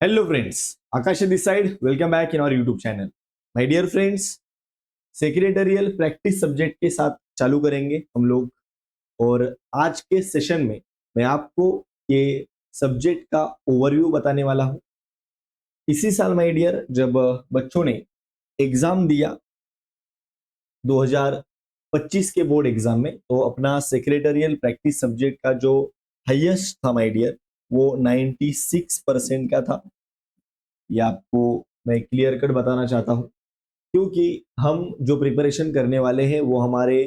Hello friends, Akash this side. Welcome back in our YouTube channel. My dear friends, secretarial practice subject के साथ चालू करेंगे हम लोग। और आज के सेशन में मैं आपको ये सब्जेक्ट का ओवरव्यू बताने वाला हूँ। इसी साल माय डियर, जब बच्चों ने एग्जाम दिया 2025 के बोर्ड एग्जाम में, तो अपना सेक्रेटरियल प्रैक्टिस सब्जेक्ट का जो हाईएस्ट था माय डियर, वो 96% का था। ये आपको मैं क्लियर कट बताना चाहता हूँ, क्योंकि हम जो प्रिपरेशन करने वाले हैं वो हमारे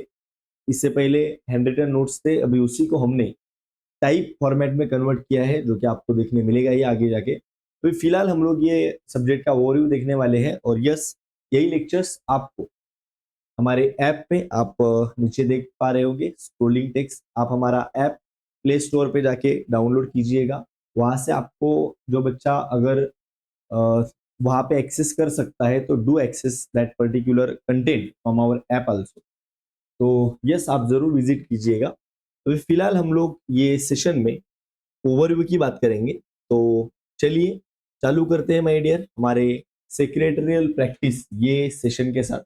इससे पहले हैंड रिटन नोट्स थे, अभी उसी को हमने टाइप फॉर्मेट में कन्वर्ट किया है, जो कि आपको देखने मिलेगा ये आगे जाके। तो फिलहाल हम लोग ये सब्जेक्ट का ओवरव्यू देखने वाले हैं। और यस, यही लेक्चर्स आपको हमारे ऐप पे आप नीचे देख पा रहे होंगे स्क्रोलिंग टेक्स्ट। आप हमारा ऐप प्ले स्टोर पे जाके डाउनलोड कीजिएगा। वहां से आपको जो बच्चा अगर वहां पे एक्सेस कर सकता है, तो do access that particular content from our app also. तो यस, आप जरूर विजिट कीजिएगा। तो फिलहाल हम लोग ये सेशन में ओवरव्यू की बात करेंगे। तो चलिए चालू करते हैं माय डियर, हमारे सेक्रेटरियल प्रैक्टिस ये सेशन के साथ।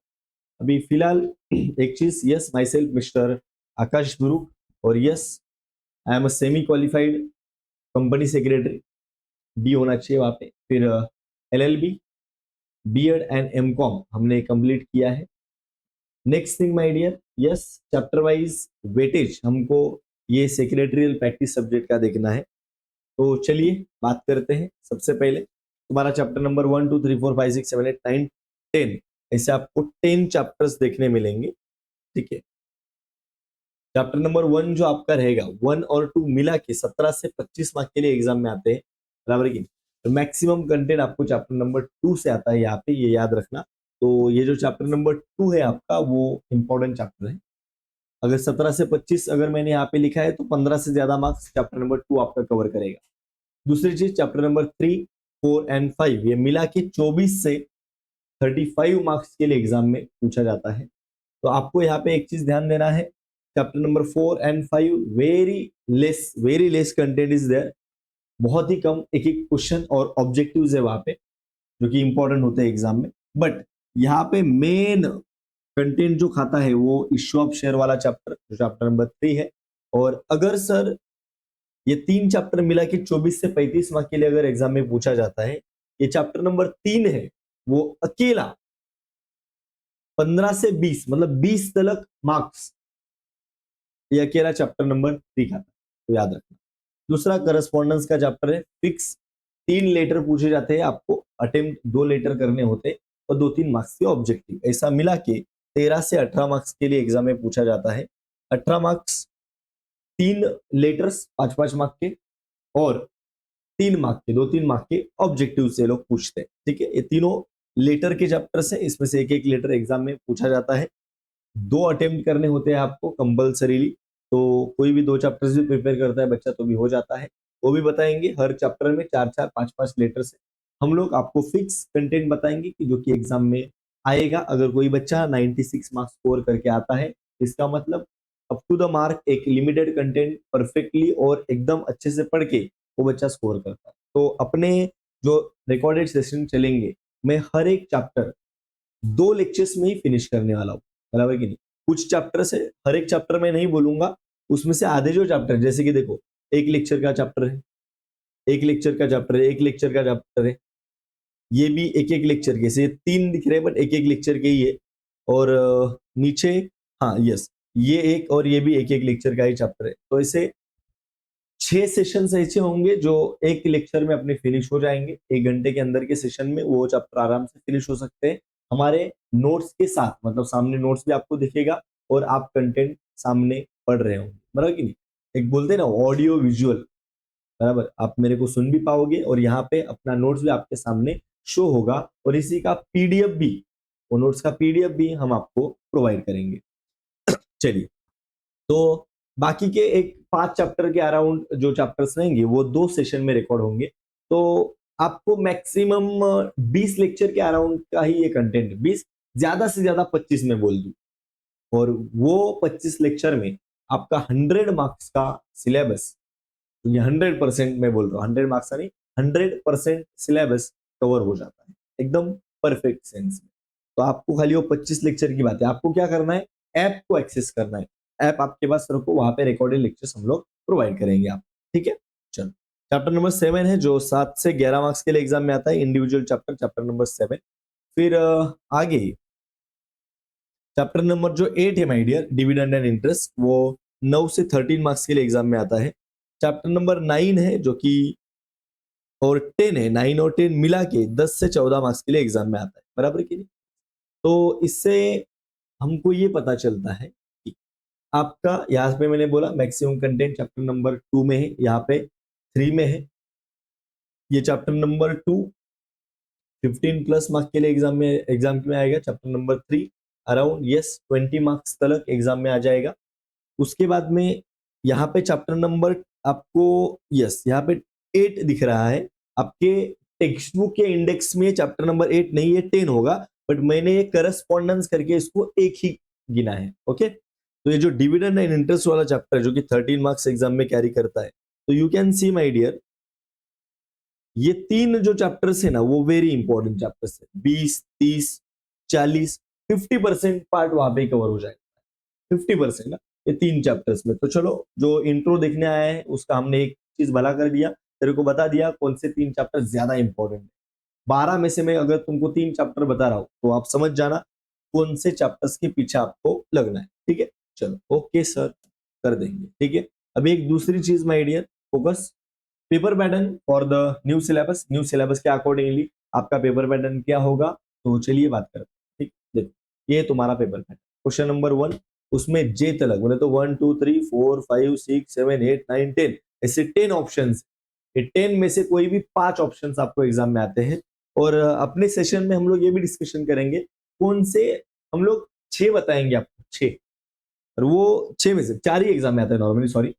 अभी फिलहाल एक चीज, yes myself mister Akash Guru, और yes I am a semi qualified company secretary. D होना चाहिए वहां पे। फिर LLB, बीएड एंड एमकॉम हमने कंप्लीट किया है। Next thing my dear, yes chapter wise weightage हमको ये सेक्रेटरियल प्रैक्टिस सब्जेक्ट का देखना है। तो चलिए बात करते हैं। सबसे पहले तुम्हारा चैप्टर नंबर 1 2 3 4 5 6 7 8 9 10, ऐसे आपको 10 चैप्टर्स देखने मिलेंगे। ठीक है, चैप्टर नंबर 1 जो आपका रहेगा, 1 और 2 मिला के 17 से 25 मार्क के लिए एग्जाम में आते हैं, बराबर की। तो मैक्सिमम कंटेंट आपको चैप्टर नंबर 2 से आता है, यहाँ पे ये याद रखना। तो ये जो चैप्टर नंबर 2 है आपका, वो इंपॉर्टेंट चैप्टर है। अगर 17 से 25 अगर मैंने यहाँ पे लिखा है, तो 15 से ज्यादा मार्क्स चैप्टर नंबर 2 आपका कवर करेगा। दूसरी चीज, चैप्टर नंबर 3 4 एंड 5 ये मिला के 24 से 35 मार्क्स के लिए एग्जाम में पूछा जाता है। तो आपको यहाँ पे एक चीज ध्यान देना है, chapter number 4 and 5 very less content is there. बहुत ही कम एक एक क्वेश्चन और ऑब्जेक्टिव्स है वहां पे, जो कि इंपॉर्टेंट होते हैं एग्जाम में। बट यहाँ पे मेन कंटेंट जो खाता है वो इश्यू ऑफ शेयर वाला चैप्टर, जो चैप्टर नंबर 3 है। और अगर सर ये 3 चैप्टर मिला के 24 से 35 मार्क के लिए अगर एग्जाम में पूछा जाता है, ये चैप्टर नंबर 3 है, वो अकेला 15 से 20 मतलब 20 तक मार्क्स ये अकेला चैप्टर नंबर 3 खाता है। तो याद रखना। दूसरा करस्पॉन्डेंस का चैप्टर है। फिक्स 3 लेटर पूछे जाते हैं आपको, अटेम्प्ट 2 लेटर करने होते हैं, और 2 3 मार्क्स के ऑब्जेक्टिव, ऐसा मिला के 13 से 18 मार्क्स के लिए एग्जाम में पूछा जाता है। 18 मार्क्स, 3 लेटर्स 5 5 मार्क के, और 3 मार्क के, 2 3 मार्क के ऑब्जेक्टिव से लोग पूछते हैं। ठीक है, ये तीनों लेटर के चैप्टर से, इसमें से एक एक लेटर एग्जाम में पूछा जाता है। 2 अटेम्प्ट करने होते हैं आपको कंपल्सरीली। तो कोई भी 2 चैप्टर्स भी प्रिपेयर करता है बच्चा तो भी हो जाता है। वो भी बताएंगे, हर चैप्टर में 4 4 5 5 लेटर से हम लोग आपको फिक्स कंटेंट बताएंगे कि जो कि एग्जाम में आएगा। अगर कोई बच्चा 96 मार्क्स स्कोर करके आता है, इसका मतलब अप टू द मार्क एक लिमिटेड कंटेंट परफेक्टली और एकदम अच्छे से पढ़ के वो बच्चा स्कोर करता है। तो अपने जो रिकॉर्डेड सेशन चलेंगे, मैं हर एक चैप्टर 2 लेक्चर्स में ही फिनिश करने वाला हूँ, बराबर कि नहीं। कुछ चैप्टर से, हर एक चैप्टर में नहीं बोलूंगा, उसमें से आधे जो चैप्टर, जैसे कि देखो, एक लेक्चर का चैप्टर है, एक लेक्चर का चैप्टर है, एक लेक्चर का चैप्टर है, ये भी एक एक लेक्चर के से 3 दिख रहे हैं, बट एक एक लेक्चर के ही है। और नीचे, हाँ यस, ये एक और ये भी एक एक लेक्चर का ही चैप्टर है। तो ऐसे 6 सेशन ऐसे होंगे जो एक लेक्चर में अपने फिनिश हो जाएंगे। 1 घंटे के अंदर के सेशन में वो चैप्टर आराम से फिनिश हो सकते हैं, हमारे नोट्स के साथ। मतलब सामने नोट्स भी आपको दिखेगा और आप कंटेंट सामने पढ़ रहे होंगे, बराबर कि नहीं। एक बोलते हैं ना, ऑडियो विजुअल, बराबर, आप मेरे को सुन भी पाओगे और यहाँ पे अपना नोट्स भी आपके सामने शो होगा। और इसी का पीडीएफ भी, वो नोट्स का पीडीएफ भी हम आपको प्रोवाइड करेंगे। चलिए, तो बाकी के एक 5 चैप्टर के अराउंड जो चैप्टर्स रहेंगे, वो 2 सेशन में रिकॉर्ड होंगे। तो आपको मैक्सिमम 20 लेक्चर के अराउंड का ही ये कंटेंट, 20 ज्यादा से ज्यादा 25 में बोल दूं। और वो 25 लेक्चर में आपका 100 मार्क्स का सिलेबस, ये 100% मैं बोल रहा हूँ, 100 मार्क्स का नहीं, 100% सिलेबस कवर हो जाता है एकदम परफेक्ट सेंस में। तो आपको खाली वो 25 लेक्चर की बात है, आपको क्या करना है, ऐप को एक्सेस करना है, ऐप आपके पास रखो, वहां पे रिकॉर्डेड लेक्चर्स हम लोग प्रोवाइड करेंगे आप, ठीक है। चलो, चैप्टर नंबर 7 है जो 7 से 11 मार्क्स के लिए एग्जाम में आता है, इंडिविजुअल चैप्टर, चैप्टर नंबर 7। फिर आगे चैप्टर नंबर जो 8 है my dear, dividend and interest, वो 9 से 13 मार्क्स के लिए एग्जाम में आता है। चैप्टर नंबर 9 है जो कि और 10 है, 9 और 10 मिला के 10 से 14 मार्क्स के लिए एग्जाम में आता है, बराबर कि नहीं। तो इससे हमको ये पता चलता है कि आपका यहाँ पे मैंने बोला मैक्सिमम कंटेंट चैप्टर नंबर 2 में है, यहाँ पे 3 में है। ये चैप्टर नंबर 2 15 प्लस मार्क्स के लिए एग्जाम में आएगा। चैप्टर नंबर 3 अराउंड 20 मार्क्स तक एग्जाम में आ जाएगा। उसके बाद में यहाँ पे चैप्टर नंबर आपको यहाँ पे 8 दिख रहा है, आपके टेक्स्ट बुक के इंडेक्स में चैप्टर नंबर 8 नहीं है, 10 होगा, बट मैंने ये करस्पॉन्डेंस करके इसको एक ही गिना है, ओके। तो ये जो डिविडेंड एंड इंटरेस्ट वाला चैप्टर है जो कि 13 मार्क्स एग्जाम में कैरी करता है, तो you can see my dear, ये 3 जो चैप्टर्स है ना वो वेरी इंपॉर्टेंट चैप्टर्स है। 20, 30, 40, 50% पार्ट वहां पे कवर हो जाएगा, 50% ना, ये 3 चैप्टर्स में। तो चलो, जो इंट्रो देखने आया है उसका हमने एक चीज भला कर दिया, तेरे को बता दिया कौन से 3 चैप्टर ज्यादा इंपॉर्टेंट है। 12 में से मैं अगर तुमको 3 चैप्टर बता रहा हूं तो आप समझ जाना कौन से चैप्टर्स के पीछे आपको लगना है, ठीक है। चलो, ओके सर, कर देंगे, ठीक है। अभी एक दूसरी चीज my dear, focus paper pattern for the new syllabus के अकॉर्डिंगली आपका पेपर पैटर्न क्या होगा, तो चलिए बात करते हैं, ठीक। देखो, ये तुम्हारा पेपर पैटर्न, क्वेश्चन नंबर 1, उसमें जे तलक बोले तो 1 2 3 4 5 6 7 8 9 10, ऐसे 10 ऑप्शन। ये 10 में से कोई भी 5 ऑप्शन आपको एग्जाम में आते हैं। और अपने सेशन में हम लोग ये भी डिस्कशन करेंगे कौन से, हम लोग 6 बताएंगे आपको, 6, और वो 6 में से 4 ही एग्जाम में आते हैं नॉर्मली, सॉरी।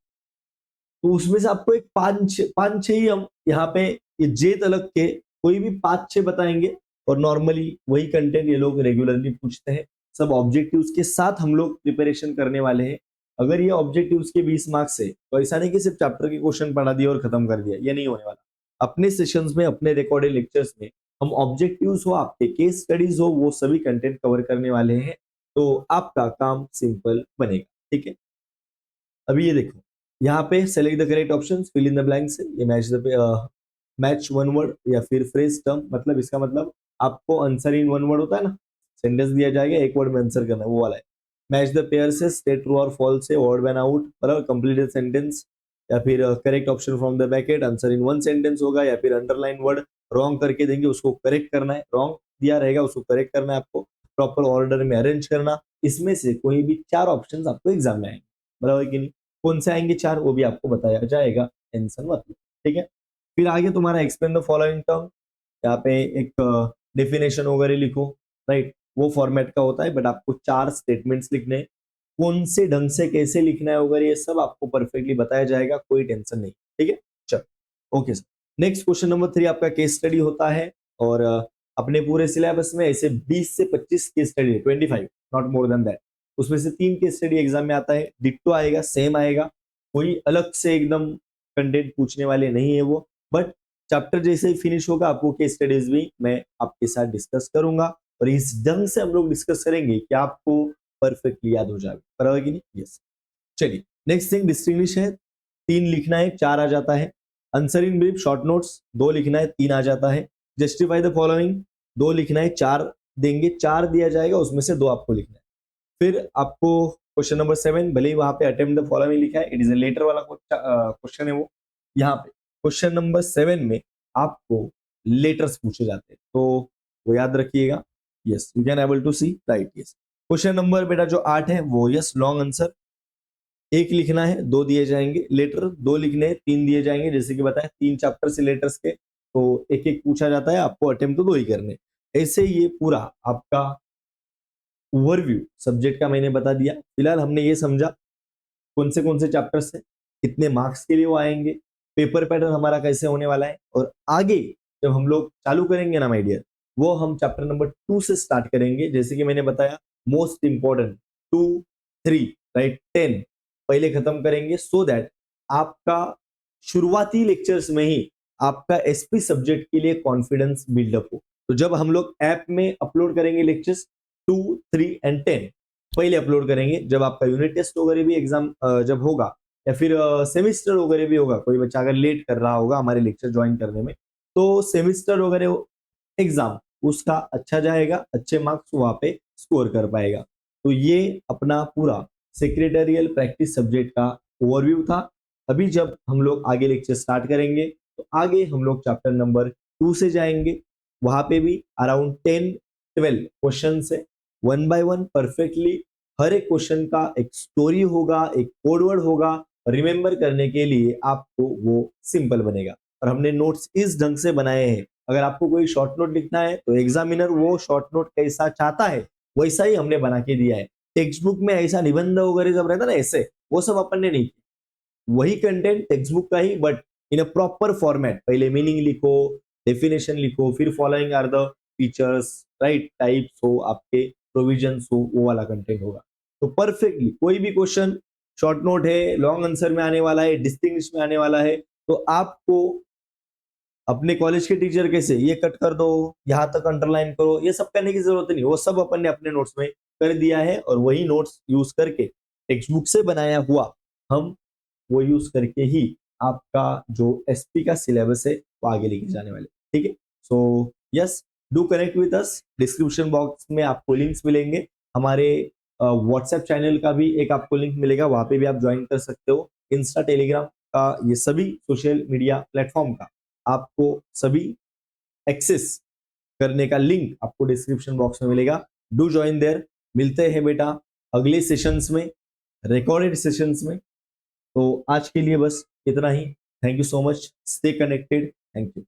तो उसमें से आपको एक 5 6 ही हम यहाँ पे ये जे तलक के कोई भी 5 6 बताएंगे। और नॉर्मली वही कंटेंट ये लोग रेगुलरली पूछते हैं, सब ऑब्जेक्टिव्स के साथ हम लोग प्रिपरेशन करने वाले हैं। अगर ये ऑब्जेक्टिव्स के 20 मार्क्स है तो ऐसा नहीं कि सिर्फ चैप्टर के क्वेश्चन पढ़ा दिया और खत्म कर दिया, ये नहीं होने वाला। अपने सेशंस में, अपने रिकॉर्डेड लेक्चर्स में हम ऑब्जेक्टिव्स हो, आपके केस स्टडीज हो, वो सभी कंटेंट कवर करने वाले हैं। तो आपका काम सिंपल बनेगा, ठीक है। अभी ये देखो, यहाँ पे select the correct option, fill in the blanks है, ये मैच वन वर्ड या फिर फ्रेज टर्म, मतलब इसका मतलब आपको आंसर इन वन वर्ड होता है ना, सेंटेंस दिया जाएगा, एक वर्ड में आंसर करना है, वो वाला है। मैच द पेयर से स्टेट ट्रू और फॉल्स है, ऑड वन आउट, मतलब कंप्लीटेड सेंटेंस, या फिर correct option from the bracket, answer in one sentence होगा, या फिर अंडरलाइन वर्ड रॉन्ग करके देंगे उसको करेक्ट करना है, रॉन्ग दिया रहेगा उसको करेक्ट करना है आपको, प्रॉपर ऑर्डर में अरेंज करना। इसमें से कोई भी 4 ऑप्शन आपको एग्जाम में आएंगे, बराबर कि नहीं। कौन से आएंगे 4 वो भी आपको बताया जाएगा, टेंशन मत लो, ठीक है। फिर आगे तुम्हारा एक्सप्लेन द फॉलोइंग टर्म, यहाँ पे एक डेफिनेशन वगैरह लिखो, राइट, वो फॉर्मेट का होता है, बट आपको 4 स्टेटमेंट्स लिखने हैं, कौन से ढंग से कैसे लिखना है वगैरह ये सब आपको परफेक्टली बताया जाएगा, कोई टेंशन नहीं, ठीक है। चलो, okay sir. Next question number 3 आपका केस स्टडी होता है, और अपने पूरे सिलेबस में ऐसे 20 से 25 case study, 25, not more than that. उसमें से 3 केस स्टडी एग्जाम में आता है, डिट्टो आएगा, सेम आएगा, कोई अलग से एकदम कंटेंट पूछने वाले नहीं है वो। बट चैप्टर जैसे ही फिनिश होगा आपको केस स्टडीज भी मैं आपके साथ डिस्कस करूंगा, और इस ढंग से हम लोग डिस्कस करेंगे कि आपको परफेक्टली याद हो जाएगा, बराबर कि नहीं। यस, चलिए नेक्स्ट थिंग, डिस्टिंग्विश है, 3 लिखना है, 4 आ जाता है। Answer in brief short notes 2 लिखना है, 3 आ जाता है। जस्टिफाई द फॉलोइंग 2 लिखना है, 4 देंगे, 4 दिया जाएगा, उसमें से 2 आपको लिखना है। फिर आपको क्वेश्चन नंबर 7, भले ही वहां पे अटेम्प्ट द फॉलोइंग लिखा है, इट इज ए लेटर वाला क्वेश्चन है वो। यहाँ पे क्वेश्चन नंबर 7 में आपको लेटर्स पूछे जाते हैं, तो वो याद रखिएगा। Yes, you can able to see, right, yes. Question number बेटा जो 8 है वो यस लॉन्ग आंसर 1 लिखना है, 2 दिए जाएंगे। लेटर 2 लिखने हैं, 3 दिए जाएंगे, जैसे कि बताया 3 चैप्टर से लेटर्स के, तो एक एक पूछा जाता है, आपको अटेम्प्ट तो 2 ही करने। ऐसे ये पूरा आपका ओवरव्यू सब्जेक्ट का मैंने बता दिया। फिलहाल हमने ये समझा कौन से चैप्टर्स है, कितने मार्क्स के लिए वो आएंगे, पेपर पैटर्न हमारा कैसे होने वाला है, और आगे जब हम लोग चालू करेंगे ना माय डियर, वो हम चैप्टर नंबर 2 से स्टार्ट करेंगे। जैसे कि मैंने बताया मोस्ट इंपॉर्टेंट 2 3 राइट 10 पहले खत्म करेंगे, सो दैट आपका शुरुआती लेक्चर्स में ही आपका एसपी सब्जेक्ट के लिए कॉन्फिडेंस बिल्डअप हो। तो जब हम लोग ऐप में अपलोड करेंगे लेक्चर्स 2, 3 एंड 10 पहले अपलोड करेंगे, जब आपका यूनिट टेस्ट वगैरह भी एग्जाम जब होगा या फिर सेमिस्टर वगैरह भी होगा, कोई बच्चा अगर लेट कर रहा होगा हमारे लेक्चर ज्वाइन करने में, तो सेमिस्टर वगैरह एग्जाम उसका अच्छा जाएगा, अच्छे मार्क्स वहां पे स्कोर कर पाएगा। तो ये अपना पूरा सेक्रेटरियल प्रैक्टिस सब्जेक्ट का ओवरव्यू था। अभी जब हम लोग आगे लेक्चर स्टार्ट करेंगे तो आगे हम लोग चैप्टर नंबर 2 से जाएंगे। वहां पे भी अराउंड 10-12 क्वेश्चन से 1 बाय 1 परफेक्टली हर एक क्वेश्चन का एक स्टोरी होगा, एक कोडवर्ड होगा, रिमेंबर करने के लिए आपको वो सिंपल बनेगा। और हमने नोट्स इस ढंग से बनाए हैं, अगर आपको कोई शॉर्ट नोट लिखना है तो एग्जामिनर वो शॉर्ट नोट कैसा चाहता है वैसा ही हमने बना के दिया है। टेक्स्ट बुक में ऐसा निबंध वगैरह जब रहता ना ऐसे, वो सब अपन ने नहीं किया। वही कंटेंट टेक्स्ट बुक का ही but in a proper format. पहले मीनिंग लिखो, डेफिनेशन लिखो, फिर following are the features, right, types हो आपके, प्रोविजंस हो, वो वाला कंटेंट होगा। तो परफेक्टली कोई भी क्वेश्चन शॉर्ट नोट है, लॉन्ग आंसर में आने वाला है, डिस्टिंग्विश में आने वाला है, तो आपको अपने कॉलेज के टीचर कैसे ये कट कर दो, यहाँ तक अंडरलाइन करो, ये सब करने की जरूरत नहीं। वो सब अपन ने अपने नोट्स में कर दिया है और वही नोट्स यूज करके टेक्स्ट बुक से बनाया हुआ हम वो यूज करके ही आपका जो एसपी का सिलेबस है वो आगे लेके जाने वाले। ठीक है, so yes, do connect with us. Description box में आपको लिंक्स मिलेंगे, हमारे व्हाट्सएप चैनल का भी एक आपको लिंक मिलेगा, वहां पे भी आप ज्वाइन कर सकते हो। इंस्टा, टेलीग्राम का, ये सभी सोशल मीडिया प्लेटफॉर्म का आपको सभी एक्सेस करने का लिंक आपको डिस्क्रिप्शन बॉक्स में मिलेगा। Do join there. मिलते हैं बेटा अगले सेशंस में, रिकॉर्डेड सेशंस में। तो आज के लिए बस इतना ही। Thank you so much, stay connected, thank you.